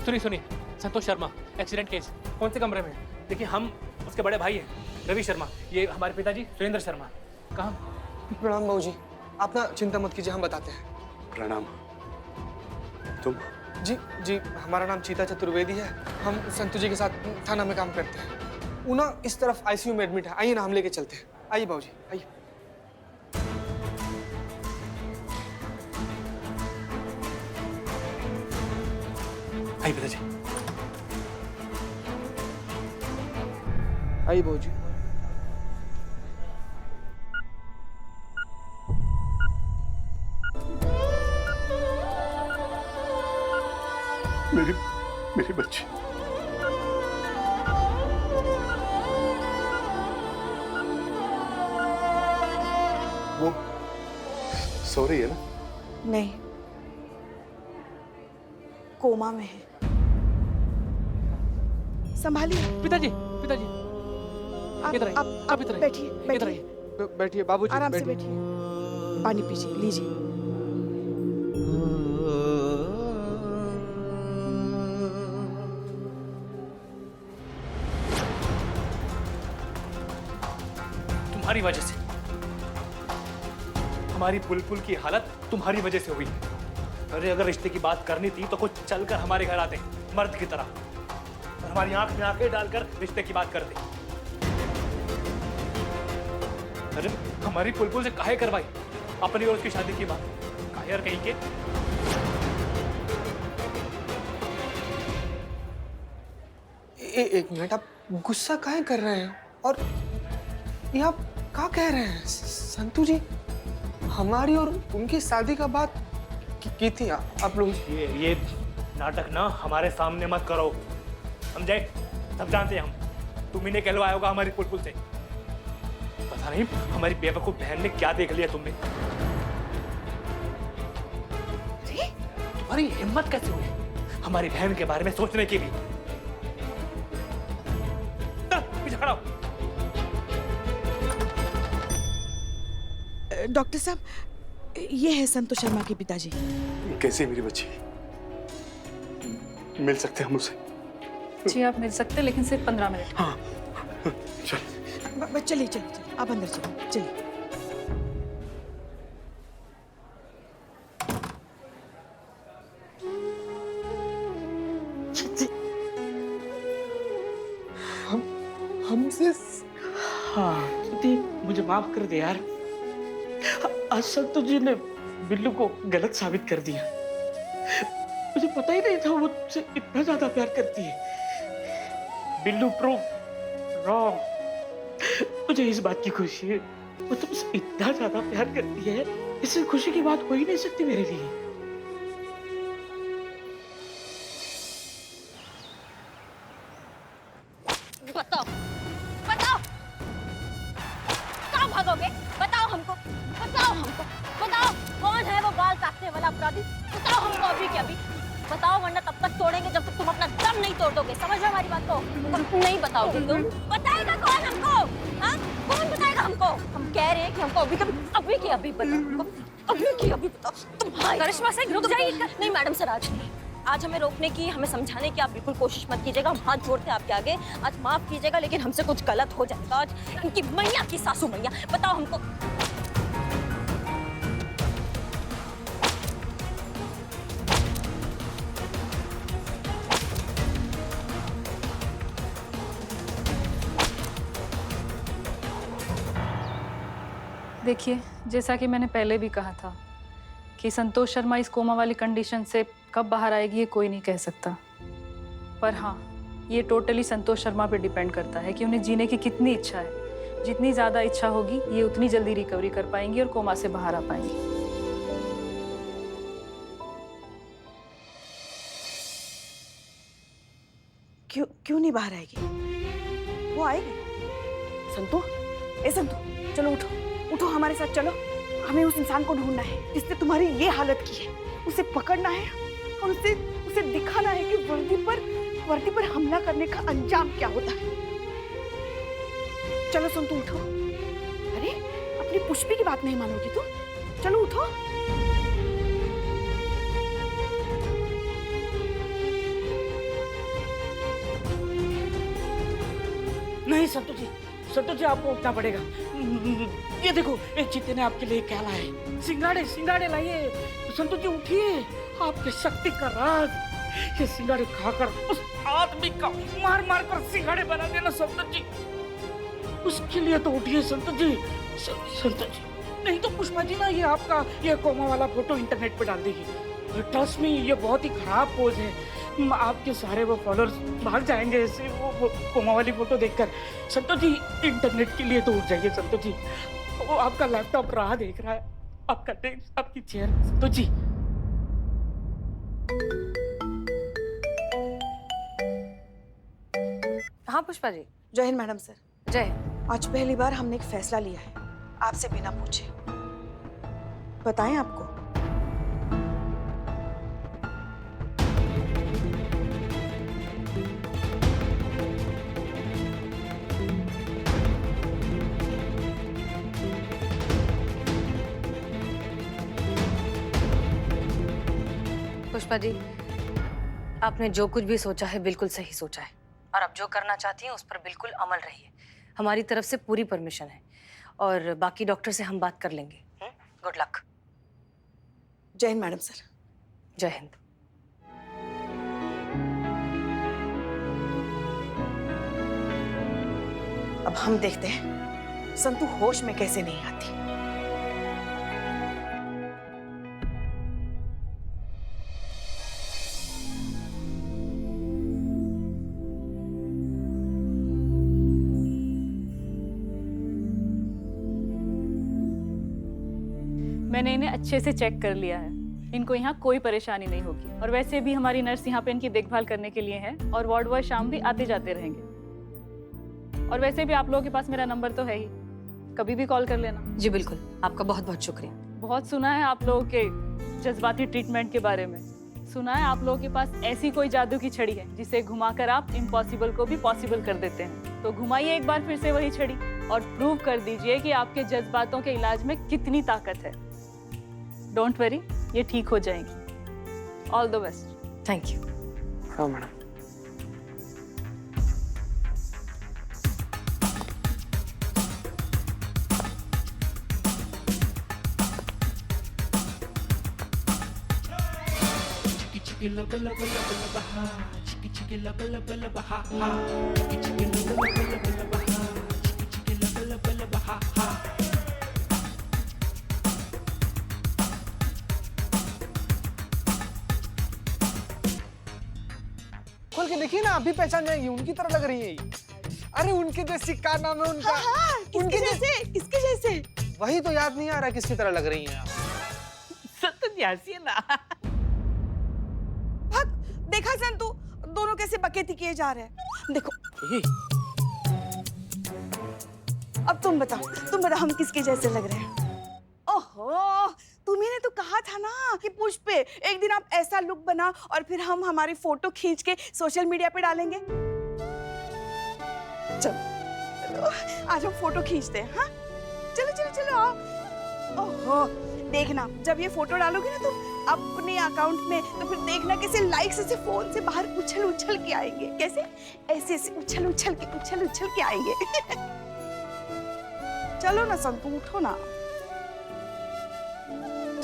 सुनिए सुनिए, Santosh Sharma, accident case. कौन से कमरे में? देखिए, हम उसके बड़े भाई हैं, रवि शर्मा। ये हमारे पिताजी सुरेंद्र शर्मा। कहाँ? प्रणाम बाबूजी, आप ना चिंता मत कीजिए, हम बताते हैं। प्रणाम। तुम? जी जी, हमारा नाम चीता चतुर्वेदी है। हम संतु जी के साथ थाना में काम करते हैं। वो ना इस तरफ आईसीयू में एडमिट है। आइए ना, हम लेके चलते हैं। आइए बाबूजी, आइए। आइए पिताजी। आइए बाबूजी। मेरी मेरी बच्ची। वो सो रही है ना? नहीं, कोमा में है। संभालिए। पिताजी, पिताजी, इधर आइए। आप इधर आइए। बैठिए, इधर बैठिए, आइए। बैठिए बाबूजी, आराम से बैठिए। पानी पीजिए, लीजिए। तुम्हारी वजह से हमारी बुलबुल की हालत तुम्हारी वजह से हुई। अरे अगर रिश्ते की बात करनी थी तो कुछ चलकर हमारे घर आते, मर्द की तरह, और हमारी आंख में आंखें डालकर रिश्ते की बात करते। अरे हमारी बुलबुल से काहे करवाई अपनी और उसकी शादी की बात? कायर कहीं के। एक मिनट, आप गुस्सा काहे कर रहे हैं? और ये आप क्या कह रहे हैं? संतु जी हमारी और उनकी शादी का बात की थी आप लोग। ये नाटक ना हमारे सामने मत करो, समझे? सब जानते हैं हम। तुम ही ने कहलवाया होगा हमारी बुलबुल से। पता नहीं हमारी बेवकूफ बहन ने क्या देख लिया तुमने। तुम्हारी हिम्मत कैसे हुई हमारी बहन के बारे में सोचने की भी? पीछे खड़ा हो। डॉक्टर साहब, ये है संतोष शर्मा के पिताजी। कैसी है मेरी बच्ची? मिल सकते हैं हम उसे? जी आप मिल सकते हैं, लेकिन सिर्फ 15 मिनट। हाँ चल। चलिए चलिए, आप अंदर चलिए, चलिए। हमसे हाँ दीदी, मुझे माफ कर दे यार। आज संतु जी ने बिल्लू को गलत साबित कर दिया। मुझे पता ही नहीं था वो मुझसे इतना ज्यादा प्यार करती है। Billu prove wrong. मुझे इस बात की खुशी है, वो तुमसे इतना ज्यादा प्यार करती है। इससे खुशी की बात हो ही नहीं सकती मेरे लिए। बताओ, बताओ, कहाँ भागोगे? बताओ हमको, बताओ हमको, बताओ कौन है वो बाल काटने वाला अपराधी? बताओ हमको अभी के अभी, बताओ, वरना तब तक तोड़ेंगे जब तक तुम अपना दम नहीं तोड़ दोगे। समझ रहे हो हमारी बात को? तुम नहीं बताओगे तुम? बताएगा कौन हमको? हाँ, कौन बताएगा हमको? हम कह रहे हैं कि हमको अभी के अभी बताओ हमको, अभी के अभी बताओ। तुम्हारी करिश्मा से रुक जाइए। नहीं मैडम सर, आज हमें रोकने की, हमें समझाने की आप बिल्कुल कोशिश मत कीजिएगा। हम हाथ जोड़ते हैं आपके आगे। आज माफ कीजिएगा, लेकिन हमसे कुछ गलत हो जाएगा। आज इनकी मैया की सासू मैया, बताओ हमको। देखिए, जैसा कि मैंने पहले भी कहा था कि संतोष शर्मा इस कोमा वाली कंडीशन से कब बाहर आएगी ये कोई नहीं कह सकता। पर हाँ, ये टोटली संतोष शर्मा पे डिपेंड करता है कि उन्हें जीने की कितनी इच्छा है। जितनी ज़्यादा इच्छा होगी, ये उतनी जल्दी रिकवरी कर पाएंगी और कोमा से बाहर आ पाएंगी। क्यों नहीं बाहर आएगी? वो आएगी। संतु, ए संतु, चलो उठो, उठो, हमारे साथ चलो। हमें उस इंसान को ढूंढना है जिसने तुम्हारी ये हालत की है। उसे पकड़ना है और उसे दिखाना है कि वर्दी पर हमला करने का अंजाम क्या होता है। चलो संतु, उठो। अरे अपनी पुष्पी की बात नहीं मानोगी तुम? चलो उठो। नहीं संतोष जी आपको उठना पड़ेगा। ये देखो एक चीते ने आपके लिए क्या लाया है, सिंगाड़े लाइए। संतोष जी उठिए, आपकी शक्ति का राज ये सिंगाड़े खाकर उस आदमी का मार मार कर सिंगाड़े बना देना संतोष जी। उसके लिए तो उठिए संतोष जी। संतोष जी नहीं तो पुष्पा जी ना ये आपका ये कोमा वाला फोटो इंटरनेट पे डाल देगी। ट्रस्ट मी ये बहुत ही खराब पोज है, आपके सारे वो फॉलोअर्स भाग जाएंगे ऐसे वो कोमा वाली फोटो देखकर। संतोष जी इंटरनेट के लिए तो उठ जाइए संतोष जी। वो आपका लैपटॉप राह देख रहा है, आपका डेस्क, आपकी चेयर। संतोष जी हाँ पुष्पा जी। जय हिंद मैडम सर। जय हिंद। आज पहली बार हमने एक फैसला लिया है, आपसे बिना पूछे। बताएं आपको? पुष्पा जी आपने जो कुछ भी सोचा है बिल्कुल सही सोचा है, और अब जो करना चाहती हैं उस पर बिल्कुल अमल रहिए। हमारी तरफ से पूरी परमिशन है, और बाकी डॉक्टर से हम बात कर लेंगे। Good luck. जय हिंद मैडम सर। जय हिंद। अब हम देखते हैं संतू होश में कैसे नहीं आती। मैंने इन्हें अच्छे से चेक कर लिया है, इनको यहाँ कोई परेशानी नहीं होगी। और वैसे भी हमारी नर्स यहाँ पे इनकी देखभाल करने के लिए है, और वार्ड बॉय शाम भी आते जाते रहेंगे। और वैसे भी आप लोगों के पास मेरा नंबर तो है ही, कभी भी कॉल कर लेना। जी बिल्कुल, आपका बहुत बहुत शुक्रिया। बहुत सुना है आप लोगों के जज्बाती ट्रीटमेंट के बारे में। सुना है आप लोगों के पास ऐसी कोई जादू की छड़ी है जिसे घुमाकर आप इम्पॉसिबल को भी पॉसिबल कर देते हैं। तो घुमाइए एक बार फिर से वही छड़ी और प्रूव कर दीजिए कि आपके जज्बातों के इलाज में कितनी ताकत है। डोंट वरी, ये ठीक हो जाएंगी। All the best. Thank you. हाँ मैडम। खोल के देखिए ना, आप भी पहचान जाएंगी, उनकी तरह लग रही है ये। अरे उनके जैसी का नाम है उनका? किसके जैसे? किसके जैसे? वही तो याद नहीं आ रहा किसकी तरह लग रही हैं आप। संतोष जी हंसिए ना। भाग, देखा संतू दोनों कैसे बकेती किए जा रहे हैं। देखो अब तुम बताओ हम किसके जैसे लग रहे हैं? ओहो, तुम्ही ने तो कहा था ना कि पुष्पे एक दिन आप ऐसा लुक बना और फिर हम हमारी फोटो खींच के सोशल मीडिया पे डालेंगे। चलो आज हम फोटो खींचते हैं। हाँ चलो आओ। ओहो देखना, जब ये फोटो डालोगे ना तुम अपने अकाउंट में, तो फिर देखना कैसे लाइक्स ऐसे फोन से बाहर उछल के आएंगे। कैसे? ऐसे उछल के आएंगे। चलो ना संतू, उठो ना,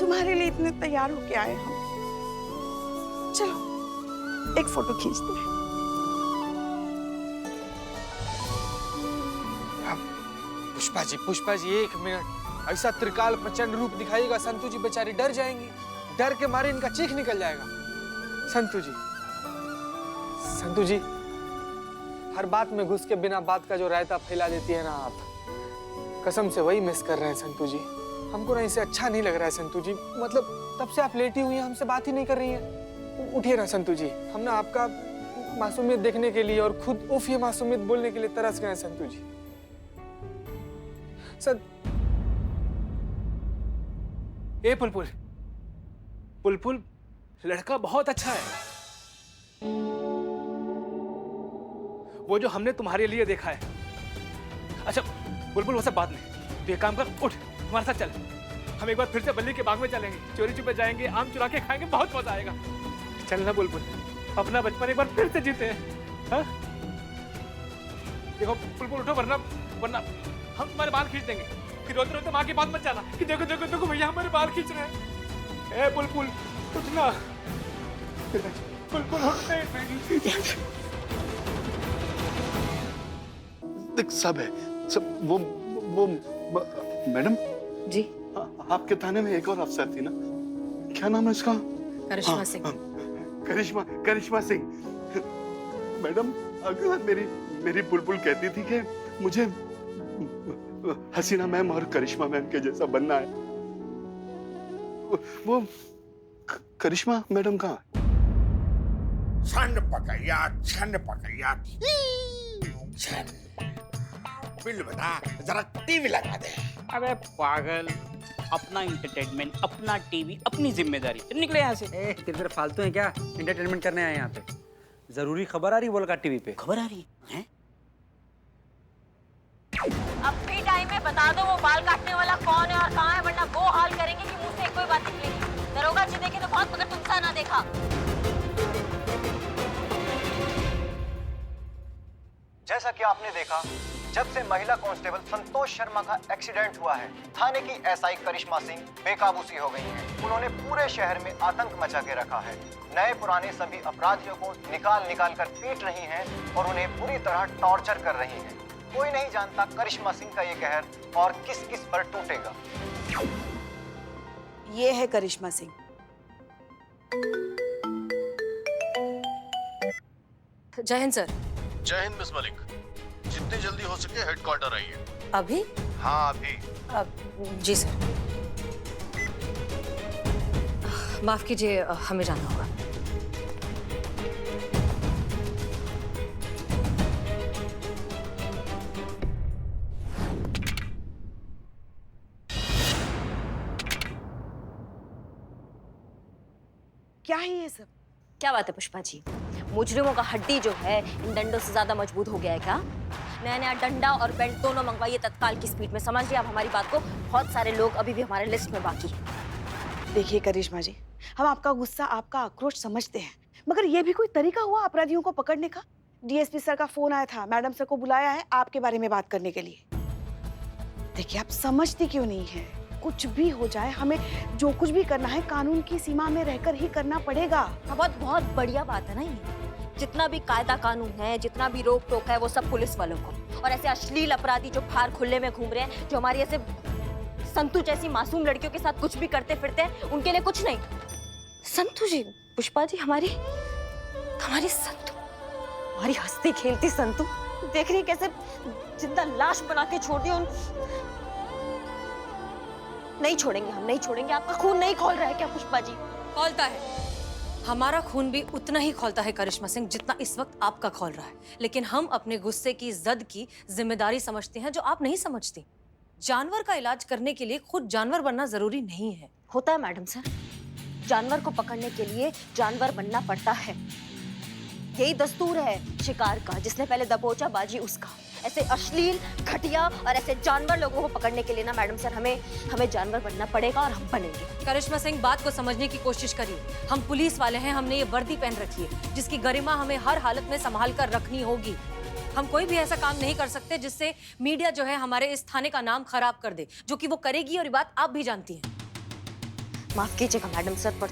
तुम्हारे लिए इतने तैयार होके आए हम। चलो एक फोटो खींचते हैं। पुष्पा जी 1 मिनट, ऐसा त्रिकाल प्रचंड रूप दिखाइएगा, संतू जी बेचारी डर जाएंगी, डर के मारे इनका चीख निकल जाएगा। संतू जी हर बात में घुस के बिना बात का जो रायता फैला देती है ना आप, कसम से वही मिस कर रहे हैं संतू जी। हमको ना इसे अच्छा नहीं लग रहा है संतू जी। मतलब तब से आप लेटी हुई हैं, हमसे बात ही नहीं कर रही हैं। उठिए ना संतू जी, हम ना आपका मासूमियत देखने के लिए और खुद उफ ये मासूमियत बोलने के लिए तरस गए हैं संतू जी। ए पुलपुल लड़का बहुत अच्छा है, वो जो हमने तुम्हारे लिए देखा है। अच्छा बुलबुल वो सब बात नहीं, तो एक काम कर, उठ हमारे साथ चल। हम एक बार फिर से बल्ली के बाग में चलेंगे, चोरी छुपे जाएंगे, आम चुरा के खाएंगे, बहुत मजा आएगा। चलना बुलबुल, अपना बचपन एक बार फिर से जीते हैं। हाँ? देखो बुलबुल उठो, वरना वरना हम तुम्हारे बाल खींच देंगे। फिर रोते रोते माँ की बात मत जाना कि देखो देखो देखो भैया हमारे बाल खींच रहे हैं। ए बुलबुल उठना, बुलबुल उठने नहीं। देख सब है सब। वो मैडम जी आपके थाने में एक और अफसर थी ना, क्या नाम है उसका? करिश्मा सिंह। करिश्मा सिंह। मैडम अगर मेरी बुलबुल कहती थी कि मुझे हसीना मैम और करिश्मा मैम के जैसा बनना है, वो करिश्मा मैडम कहाँ है? छन पकैया छन। बिल बता, जरा टीवी लगा दे। अबे पागल, अपना इंटरटेनमेंट, अपना टीवी, अपनी जिम्मेदारी। निकले यहाँ से। तेरे फालतू है क्या? एंटरटेनमेंट करने आए यहाँ पे। जरूरी खबर आ रही बोल का टीवी पे। खबर आ रही है? अब भी टाइम में बता दो वो बाल काटने वाला कौन है और कहाँ है, वरना वो हाल करेंगे कि मुंह से कोई बात निकलेगी। दरोगा जी देखे तो बहुत, मगर तुमसा ना देखा। जैसा कि आपने देखा, जब से महिला कांस्टेबल संतोष शर्मा का एक्सीडेंट हुआ है, थाने की एसआई करिश्मा सिंह बेकाबू सी हो गई हैं। उन्होंने पूरे शहर में आतंक मचा के रखा है। नए पुराने सभी अपराधियों को निकाल कर पीट रही हैं और उन्हें बुरी तरह टॉर्चर कर रही हैं। कोई नहीं जानता करिश्मा सिंह का ये कहर और किस किस पर टूटेगा। ये है करिश्मा सिंह। जय हिंद सर। जय हिंद मिस मलिक, जितनी जल्दी हो सके हेडक्वार्टर आइए। अभी? हाँ अभी। जी सर। माफ कीजिए, हमें जाना होगा। क्या है ये सब? क्या बात है पुष्पा जी, मुजरिमों का हड्डी जो है इन डंडों से ज्यादा मजबूत हो गया है क्या? नया नया डंडा और बेल्ट दोनों मंगवाइए तत्काल की स्पीड में। समझिए आप हमारी बात को, बहुत सारे लोग अभी भी हमारे लिस्ट में बाकी हैं। देखिए करिश्मा जी, हम आपका गुस्सा, आपका आक्रोश समझते हैं, मगर ये भी कोई तरीका हुआ अपराधियों को पकड़ने का? डीएसपी सर का फोन आया था, मैडम सर को बुलाया है आपके बारे में बात करने के लिए। देखिए आप समझती क्यों नहीं है? कुछ भी हो जाए, हमें जो कुछ भी करना है कानून की सीमा में रहकर ही करना पड़ेगा। बहुत बहुत बढ़िया बात है ना ये। जितना भी कायदा कानून है, जितना भी रोक टोक है, वो सब पुलिस वालों को। और ऐसे अश्लील अपराधी जो बाहर खुले में घूम रहे हैं, जो हमारी ऐसे संतु जैसी मासूम लड़कियों के साथ कुछ भी करते फिरते हैं, उनके लिए कुछ नहीं। संतु जी, पुष्पा जी, हमारी संतु, हमारी हंसती खेलती संतु, देख रही कैसे जिंदा लाश बना के छोड़ दी। नहीं छोड़ेंगे, हम नहीं छोड़ेंगे। आपका खून नहीं खौल रहा है क्या पुष्पा जी? खौलता है, हमारा खून भी उतना ही खौलता है करिश्मा सिंह, जितना इस वक्त आपका खौल रहा है। लेकिन हम अपने गुस्से की, जद की जिम्मेदारी समझते हैं जो आप नहीं समझती। जानवर का इलाज करने के लिए खुद जानवर बनना जरूरी नहीं है। होता है मैडम सर, जानवर को पकड़ने के लिए जानवर बनना पड़ता है। यही दस्तूर है शिकार का, जिसने पहले दबोचा बाजी उसका। ऐसे अश्लील, घटिया और ऐसे जानवर लोगों को पकड़ने के लिए ना मैडम सर, हमें जानवर बनना पड़ेगा और हम बनेंगे। करिश्मा सिंह, बात को समझने की कोशिश करिए। हम पुलिस वाले हैं, हमने ये वर्दी पहन रखी है जिसकी गरिमा हमें हर हालत में संभाल कर रखनी होगी। हम कोई भी ऐसा काम नहीं कर सकते जिससे मीडिया जो है हमारे इस थाने का नाम खराब कर दे, जो कि वो करेगी, और ये बात आप भी जानती हैं। माफ कीजिएगा मैडम सर, पर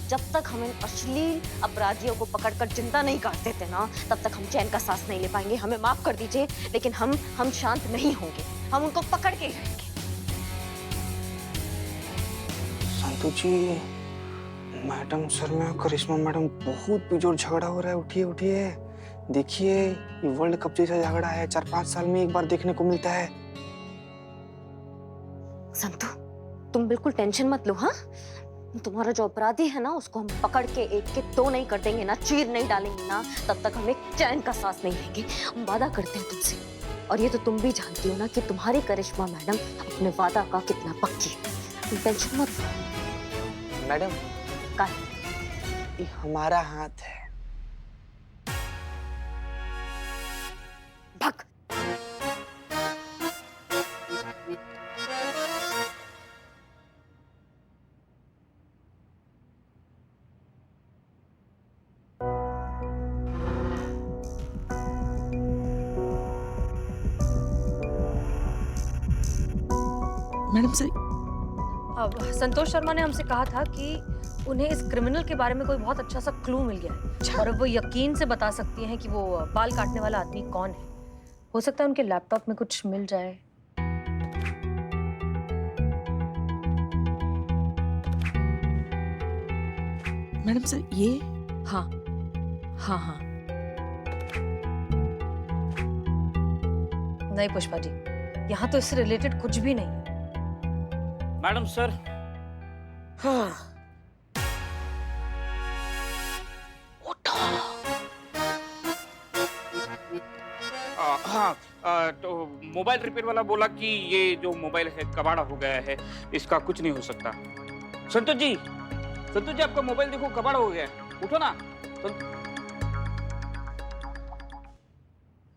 जब तक हम इन अश्लील अपराधियों को पकड़कर जिंदा नहीं काट देते ना, तब तक हम चैन का सांस नहीं ले पाएंगे। हमें माफ कर दीजिए, लेकिन हम शांत नहीं होंगे। हम उनको पकड़ के ही रहेंगे। संतु जी, मैडम सर में करिश्मा मैडम बहुत बेजोड़ झगड़ा हो रहा है। उठिए उठिए, देखिए ये वर्ल्ड कप जैसा झगड़ा है, 4-5 साल में एक बार देखने को मिलता है। संतु, तुम बिल्कुल टेंशन मत लो। हाँ, तुम्हारा जो अपराधी है ना, उसको हम पकड़ के एक के दो नहीं कर देंगे ना, चीर नहीं डालेंगे ना, तब तक हम एक चैन का सांस नहीं लेंगे। हम वादा करते हैं तुमसे, और ये तो तुम भी जानती हो ना कि तुम्हारी करिश्मा मैडम अपने वादा का कितना पक्की है। तुम टेंशन मत लो। मैडम का ये हमारा हाथ है। भग। मैडम सर, अब संतोष शर्मा ने हमसे कहा था कि उन्हें इस क्रिमिनल के बारे में कोई बहुत अच्छा सा क्लू मिल गया है और अब वो यकीन से बता सकती हैं कि वो बाल काटने वाला आदमी कौन है। हो सकता है उनके लैपटॉप में कुछ मिल जाए। मैडम सर ये हाँ हाँ हाँ। नहीं पुष्पा जी, यहाँ तो इससे रिलेटेड कुछ भी नहीं है। मैडम सर, हाँ, तो मोबाइल रिपेयर वाला बोला कि ये जो मोबाइल है कबाड़ा हो गया है, इसका कुछ नहीं हो सकता। संतोष जी, आपका मोबाइल देखो कबाड़ा हो गया है, उठो ना।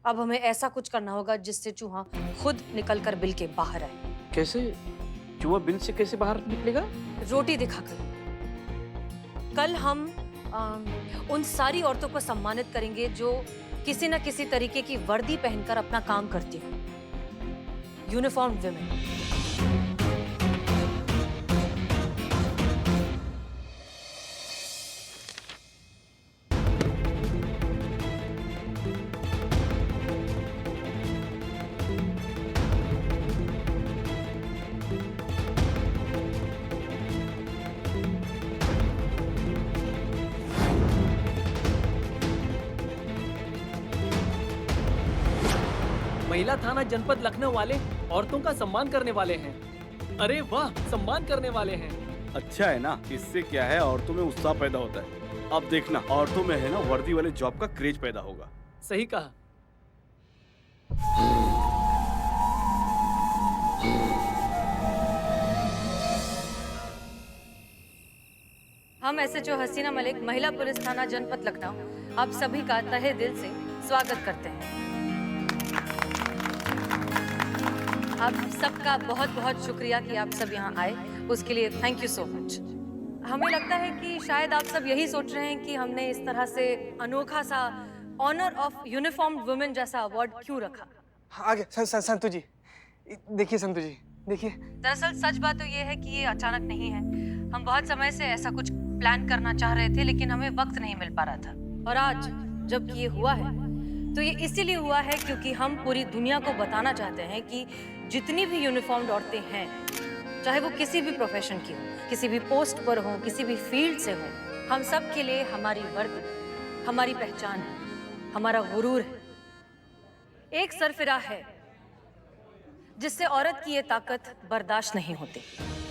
अब हमें ऐसा कुछ करना होगा जिससे चूहा खुद निकलकर बिल के बाहर आए। कैसे? चूहा बिल से कैसे बाहर निकलेगा? रोटी दिखाकर। कल हम उन सारी औरतों को सम्मानित करेंगे जो किसी न किसी तरीके की वर्दी पहनकर अपना काम करती हैं। Uniformed women. महिला थाना जनपद लखनऊ वाले औरतों का सम्मान करने वाले हैं। अरे वाह, सम्मान करने वाले हैं। अच्छा है ना, इससे क्या है, औरतों में उत्साह पैदा होता है। अब देखना, औरतों में है ना वर्दी वाले जॉब का क्रेज पैदा होगा। सही कहा। हम एसएचओ हसीना मलिक, महिला पुलिस थाना जनपद लखनऊ, आप सभी का तहे दिल से स्वागत करते हैं। आप सबका बहुत बहुत शुक्रिया कि आप सब यहाँ आए, उसके लिए थैंक यू सो मच। हमें लगता है कि शायद आप सब यही सोच रहे हैं कि हमने इस तरह से अनोखा सा ऑनर ऑफ यूनिफॉर्म्ड वुमेन जैसा अवार्ड क्यों रखा। आगे संतु जी, देखिए संतु जी, देखिए। दरअसल सच बात तो ये है कि ये अचानक नहीं है। हम बहुत समय से ऐसा कुछ प्लान करना चाह रहे थे, लेकिन हमें वक्त नहीं मिल पा रहा था। और आज जब ये हुआ है तो ये इसीलिए हुआ है क्योंकि हम पूरी दुनिया को बताना चाहते हैं कि जितनी भी यूनिफॉर्म्ड औरतें हैं, चाहे वो किसी भी प्रोफेशन की हो, किसी भी पोस्ट पर हो, किसी भी फील्ड से हो, हम सब के लिए हमारी वर्दी, हमारी पहचान है, हमारा गुरूर है। एक सरफिरा है जिससे औरत की ये ताकत बर्दाश्त नहीं होती,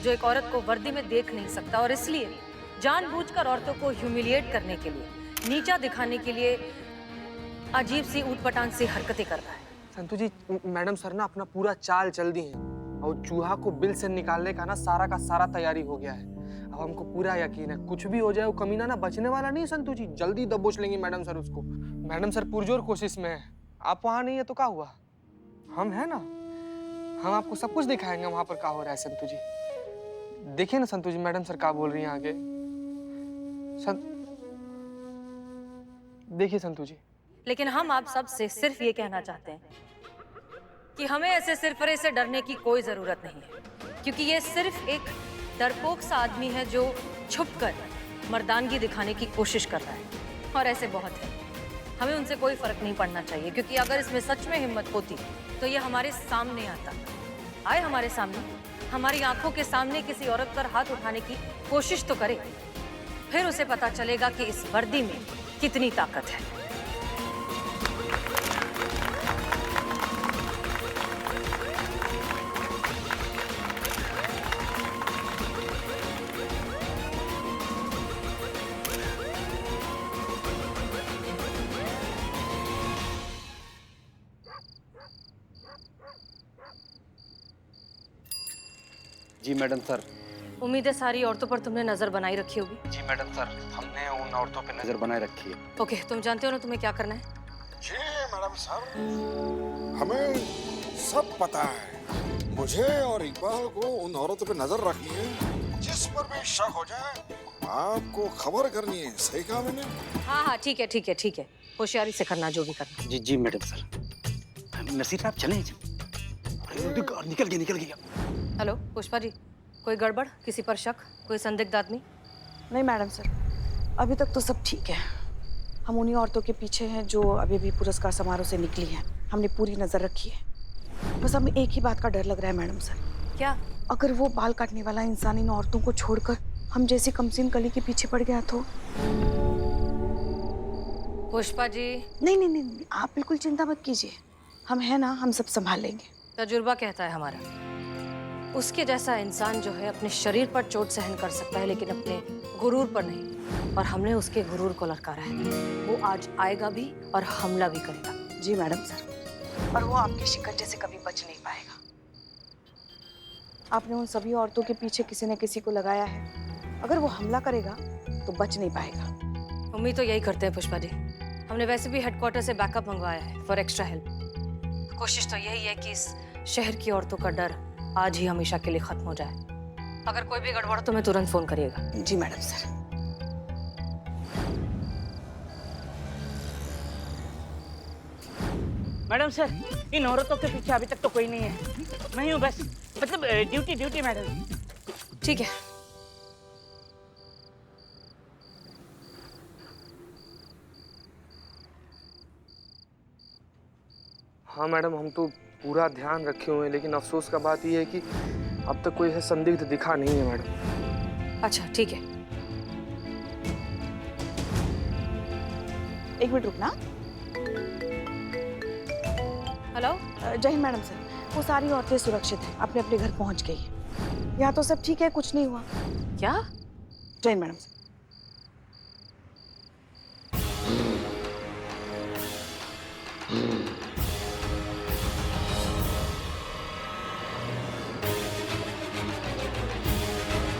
जो एक औरत को वर्दी में देख नहीं सकता और इसलिए जानबूझकर औरतों को ह्यूमिलिएट करने के लिए, नीचा दिखाने के लिए अजीब सी ऊटपटांग सी हरकतें कर रहा है। संतु जी, मैडम सर ना अपना पूरा चाल चल दी है और चूहा को बिल से निकालने का ना सारा का सारा तैयारी हो गया है। अब हमको पूरा यकीन है कुछ भी हो जाए वो कमीना ना बचने वाला नहीं है। संतु जी जल्दी दबोच लेंगे मैडम सर उसको। मैडम सर पुरजोर कोशिश में है, आप वहाँ नहीं है तो क्या हुआ, हम है ना, हम आपको सब कुछ दिखाएंगे वहाँ पर क्या हो रहा है। संतु जी देखिए ना संतु जी, मैडम सर क्या बोल रही हैं आगे। देखिए संतु जी। लेकिन हम आप सब से सिर्फ ये कहना चाहते हैं कि हमें ऐसे सिरफरे से डरने की कोई जरूरत नहीं है, क्योंकि ये सिर्फ एक डरपोक सा आदमी है जो छुपकर मर्दानगी दिखाने की कोशिश कर रहा है, और ऐसे बहुत हैं। हमें उनसे कोई फर्क नहीं पड़ना चाहिए, क्योंकि अगर इसमें सच में हिम्मत होती तो ये हमारे सामने आता, आए हमारे सामने, हमारी आंखों के सामने किसी औरत पर हाथ उठाने की कोशिश तो करे, फिर उसे पता चलेगा कि इस वर्दी में कितनी ताकत है। जी मैडम सर। उम्मीद है सारी औरतों पर तुमने नजर बनाई रखी होगी। जी मैडम सर, हमने उन औरतों पे नजर बनाए रखी है। ओके, तुम जानते हो ना तुम्हें क्या करना है? जी मैडम सर, हमें सब पता है। मुझे और इकबाल को उन औरतों पे नजर रखनी है, जिस पर भी शक हो जाए आपको खबर करनी है। सही कहा मैंने? हाँ हाँ ठीक है ठीक है ठीक है, होशियारी से करना जो भी करना। जी जी मैडम सर। नसीर आप चलें। निकल गया। हेलो पुष्पा जी, कोई गड़बड़, किसी पर शक, कोई संदिग्ध आदमी? नहीं मैडम सर, अभी तक तो सब ठीक है। हम उन्हीं औरतों के पीछे हैं जो अभी भी पुरस्कार समारोह से निकली हैं। हमने पूरी नजर रखी है। बस हमें एक ही बात का डर लग रहा है मैडम सर। क्या? अगर वो बाल काटने वाला इंसान इन औरतों को छोड़कर हम जैसी कमसीन कली के पीछे पड़ गया तो। पुष्पा जी, नहीं नहीं नहीं, आप बिल्कुल चिंता मत कीजिए, हम हैं ना, हम सब संभाल लेंगे। तजुर्बा कहता है हमारा, उसके जैसा इंसान जो है अपने शरीर पर चोट सहन कर सकता है लेकिन अपने गुरूर पर नहीं, और हमने उसके गुरूर को ललकारा है। वो आज आएगा भी और हमला भी करेगा। जी मैडम सर, और वो आपके शिकंजे से कभी बच नहीं पाएगा। आपने उन सभी औरतों के पीछे किसी न किसी को लगाया है, अगर वो हमला करेगा तो बच नहीं पाएगा। उम्मीद तो यही करते हैं पुष्पा जी। हमने वैसे भी हेडक्वार्टर से बैकअप मंगवाया है फॉर एक्स्ट्रा हेल्प। कोशिश तो यही है कि इस शहर की औरतों का डर आज ही हमेशा के लिए खत्म हो जाए। अगर कोई भी गड़बड़ तो मैं तुरंत फोन करिएगा। जी मैडम सर। मैडम सर, इन औरतों के पीछे अभी तक तो कोई नहीं है। मैं ही हूँ बस, मतलब ड्यूटी मैडम। ठीक है। हाँ मैडम, हम तो पूरा ध्यान रखे हुए हैं, लेकिन अफसोस का बात यह है कि अब तक कोई ऐसा संदिग्ध दिखा नहीं है मैडम। अच्छा ठीक है। एक मिनट रुकना। हेलो। जय हिंद मैडम सर, वो सारी औरतें सुरक्षित हैं, अपने अपने घर पहुंच गई है। यहाँ तो सब ठीक है, कुछ नहीं हुआ। क्या? जय हिंद मैडम सर।